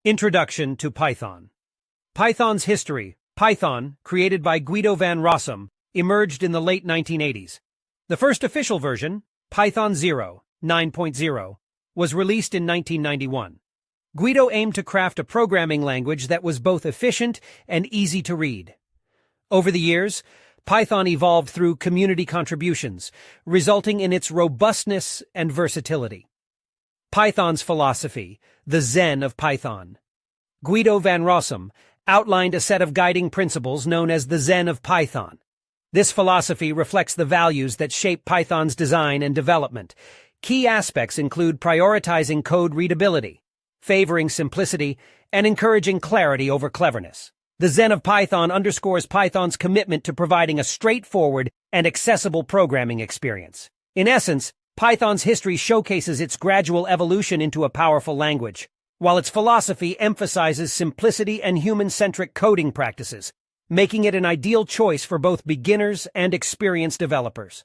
Introduction to Python. Python's history. Python, created by Guido van Rossum, emerged in the late 1980s. The first official version, Python 9.0, was released in 1991. Guido aimed to craft a programming language that was both efficient and easy to read. Over the years, Python evolved through community contributions, resulting in its robustness and versatility. Python's philosophy, the Zen of Python. Guido van Rossum outlined a set of guiding principles known as the Zen of Python. This philosophy reflects the values that shape Python's design and development. Key aspects include prioritizing code readability, favoring simplicity, and encouraging clarity over cleverness. The Zen of Python underscores Python's commitment to providing a straightforward and accessible programming experience. In essence, Python's history showcases its gradual evolution into a powerful language, while its philosophy emphasizes simplicity and human-centric coding practices, making it an ideal choice for both beginners and experienced developers.